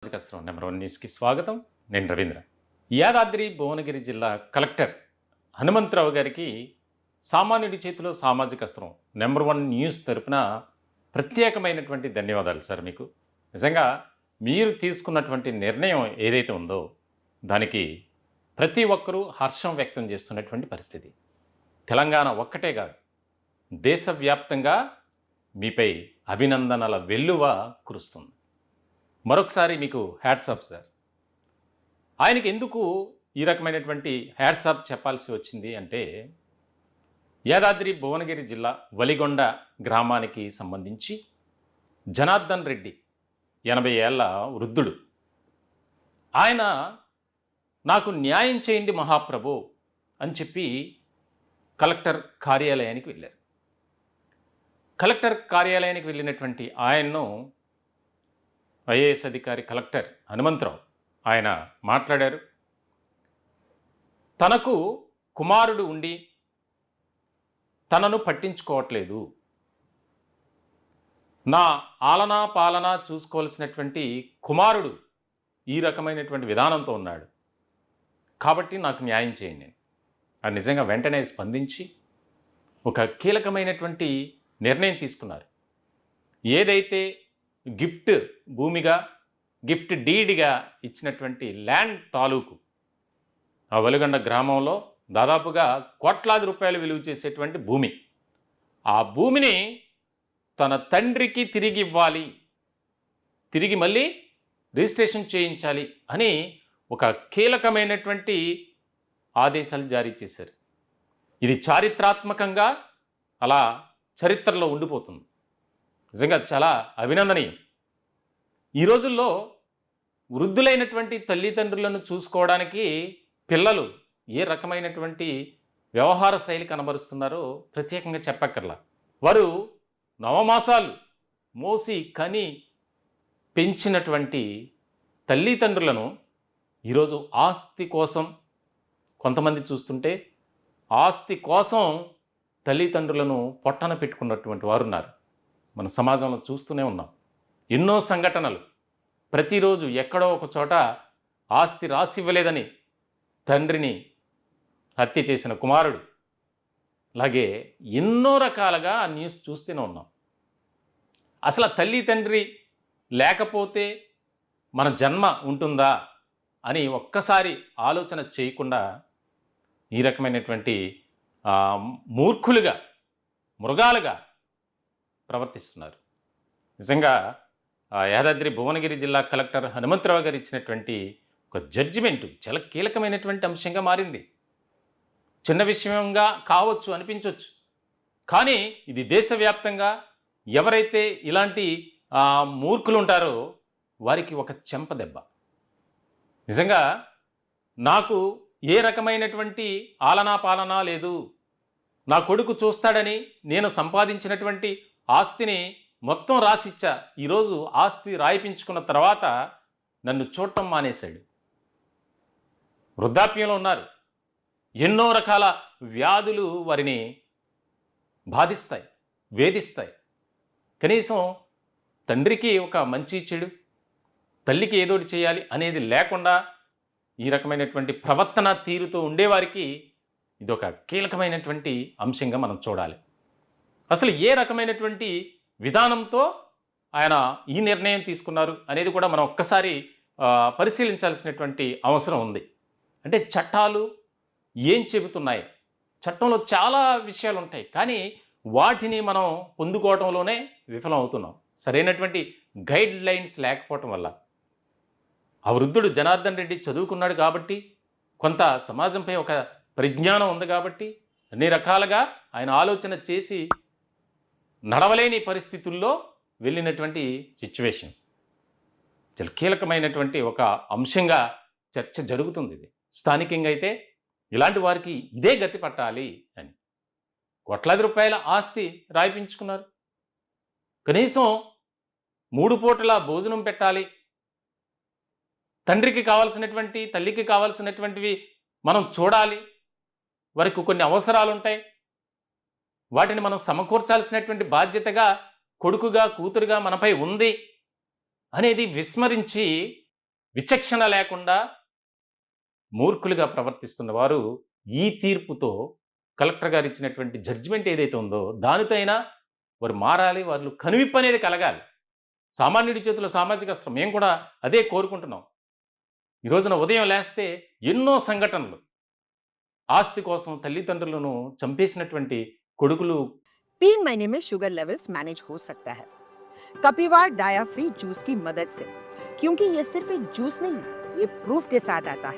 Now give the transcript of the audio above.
సామాజికస్త్రం number 1 న్యూస్కి స్వాగతం. నేను రవీంద్ర. యాదాద్రి భువనగిరి జిల్లా కలెక్టర్ హనుమంతరావు గారికి సామాన్యుడి చేతిలో సామాజికస్త్రం నెంబర్ 1 న్యూస్ తరపున ప్రత్యేకమైనటువంటి ధన్యవాదాలు సార్. మీకు నిజంగా మీరు తీసుకున్నటువంటి నిర్ణయం ఏదైతే ఉందో దానికి ప్రతి ఒక్కరూ హర్షం వ్యక్తం చేస్తున్నటువంటి పరిస్థితి. తెలంగాణ ఒక్కటే కాదు, దేశవ్యాప్తంగా మీపై అభినందనల వెల్లువ కురుస్తుంది. మరొకసారి మీకు హ్యాట్సాప్ సార్. ఆయనకి ఎందుకు ఈ రకమైనటువంటి హ్యాట్సాప్ చెప్పాల్సి వచ్చింది అంటే, యాదాద్రి భువనగిరి జిల్లా వలిగొండ గ్రామానికి సంబంధించి జనార్దన్ రెడ్డి 80 ఏళ్ల వృద్ధుడు. ఆయన నాకు న్యాయం చేయండి మహాప్రభు అని చెప్పి కలెక్టర్ కార్యాలయానికి వెళ్ళారు. కలెక్టర్ కార్యాలయానికి వెళ్ళినటువంటి ఆయన్ను ఐఏఎస్ అధికారి కలెక్టర్ హనుమంతరావు ఆయన మాట్లాడారు. తనకు కుమారుడు ఉండి తనను పట్టించుకోవట్లేదు, నా ఆలనా పాలన చూసుకోవాల్సినటువంటి కుమారుడు ఈ రకమైనటువంటి విధానంతో ఉన్నాడు, కాబట్టి నాకు న్యాయం చేయండి అని నిజంగా వెంటనే స్పందించి ఒక కీలకమైనటువంటి నిర్ణయం తీసుకున్నారు. ఏదైతే గిఫ్ట్ భూమిగా గిఫ్ట్ డీడ్గా ఇచ్చినటువంటి ల్యాండ్ తాలూకు ఆ వలిగొండ గ్రామంలో దాదాపుగా కోట్లాది రూపాయలు విలువ చేసేటువంటి భూమి, ఆ భూమిని తన తండ్రికి తిరిగి ఇవ్వాలి, తిరిగి మళ్ళీ రిజిస్ట్రేషన్ చేయించాలి అని ఒక కీలకమైనటువంటి ఆదేశాలు జారీ చేశారు. ఇది చారిత్రాత్మకంగా అలా చరిత్రలో ఉండిపోతుంది. నిజంగా చాలా అభినందనీయం. ఈ రోజుల్లో వృద్ధులైనటువంటి తల్లిదండ్రులను చూసుకోవడానికి పిల్లలు ఏ రకమైనటువంటి వ్యవహార శైలి కనబరుస్తున్నారో ప్రత్యేకంగా చెప్పక్కర్లా. వారు నవమాసాలు మోసి కని పెంచినటువంటి తల్లిదండ్రులను ఈరోజు ఆస్తి కోసం, కొంతమంది చూస్తుంటే ఆస్తి కోసం తల్లిదండ్రులను పొట్టన పెట్టుకున్నటువంటి వారు ఉన్నారు. మన సమాజంలో చూస్తూనే ఉన్నాం ఎన్నో సంఘటనలు. ప్రతిరోజు ఎక్కడో ఒక చోట ఆస్తి రాసివ్వలేదని తండ్రిని హత్య చేసిన కుమారుడు, అలాగే ఎన్నో రకాలుగా ఆ న్యూస్ చూస్తూనే ఉన్నాం. అసలు తల్లి తండ్రి లేకపోతే మన జన్మ ఉంటుందా అని ఒక్కసారి ఆలోచన చేయకుండా ఈ రకమైనటువంటి మూర్ఖులుగా, మృగాలుగా ప్రవర్తిస్తున్నారు. నిజంగా యాదాద్రి భువనగిరి జిల్లా కలెక్టర్ హనుమంతరావు గారు ఇచ్చినటువంటి ఒక జడ్జిమెంటు చాలా కీలకమైనటువంటి అంశంగా మారింది. చిన్న విషయంగా కావచ్చు, అనిపించవచ్చు, కానీ ఇది దేశవ్యాప్తంగా ఎవరైతే ఇలాంటి మూర్ఖులు ఉంటారో వారికి ఒక చెంపదెబ్బ. నిజంగా నాకు ఏ రకమైనటువంటి ఆలనా పాలన లేదు, నా కొడుకు చూస్తాడని నేను సంపాదించినటువంటి ఆస్తిని మొత్తం రాసిచ్చా, ఈరోజు ఆస్తి రాయిపించుకున్న తర్వాత నన్ను చూడటం మానేశాడు. వృద్ధాప్యంలో ఉన్నారు, ఎన్నో రకాల వ్యాధులు వారిని బాధిస్తాయి, వేధిస్తాయి. కనీసం తండ్రికి ఒక మంచి చెడు, తల్లికి ఏదోటి చేయాలి అనేది లేకుండా ఈ రకమైనటువంటి ప్రవర్తన తీరుతో ఉండేవారికి ఇదొక కీలకమైనటువంటి అంశంగా మనం చూడాలి. అసలు ఏ రకమైనటువంటి విధానంతో ఆయన ఈ నిర్ణయం తీసుకున్నారు అనేది కూడా మనం ఒక్కసారి పరిశీలించాల్సినటువంటి అవసరం ఉంది. అంటే చట్టాలు ఏం చెబుతున్నాయి? చట్టంలో చాలా విషయాలు ఉంటాయి, కానీ వాటిని మనం పొందుకోవడంలోనే విఫలం అవుతున్నాం. సరైనటువంటి గైడ్ లైన్స్ లేకపోవటం వల్ల. ఆ వృద్ధుడు జనార్దన్ రెడ్డి చదువుకున్నాడు కాబట్టి, కొంత సమాజంపై ఒక పరిజ్ఞానం ఉంది కాబట్టి అన్ని రకాలుగా ఆయన ఆలోచన చేసి నడవలేని పరిస్థితుల్లో వెళ్ళినటువంటి సిచ్యువేషన్. చాలా కీలకమైనటువంటి ఒక అంశంగా చర్చ జరుగుతుంది. ఇది స్థానికంగా అయితే ఇలాంటి వారికి ఇదే గతి పట్టాలి అని కోట్లాది రూపాయల ఆస్తి రాయిపించుకున్నారు. కనీసం 3 పూటల భోజనం పెట్టాలి, తండ్రికి కావాల్సినటువంటి, తల్లికి కావాల్సినటువంటివి మనం చూడాలి, వారికి కొన్ని అవసరాలు ఉంటాయి, వాటిని మనం సమకూర్చాల్సినటువంటి బాధ్యతగా కొడుకుగా, కూతురుగా మనపై ఉంది అనేది విస్మరించి విచక్షణ లేకుండా మూర్ఖులుగా ప్రవర్తిస్తున్న వారు ఈ తీర్పుతో కలెక్టర్ గారు ఇచ్చినటువంటి జడ్జిమెంట్ ఏదైతే ఉందో దానితో అయినా వారు మారాలి, వాళ్ళు కనువిప్పు అనేది కలగాలి. సామాన్యుడి చేతిలో సామాజిక అస్త్రం. మేము కూడా అదే కోరుకుంటున్నాం. ఈ రోజున ఉదయం లేస్తే ఎన్నో సంఘటనలు, ఆస్తి కోసం తల్లిదండ్రులను చంపేసినటువంటి కొడుకులు 3 महीने में शुगर लेवल्स मैनेज हो सकता है कपिवा डाया फ्री जूस की मदद से, क्योंकि ये सिर्फ एक जूस नहीं, ये प्रूफ के साथ आता है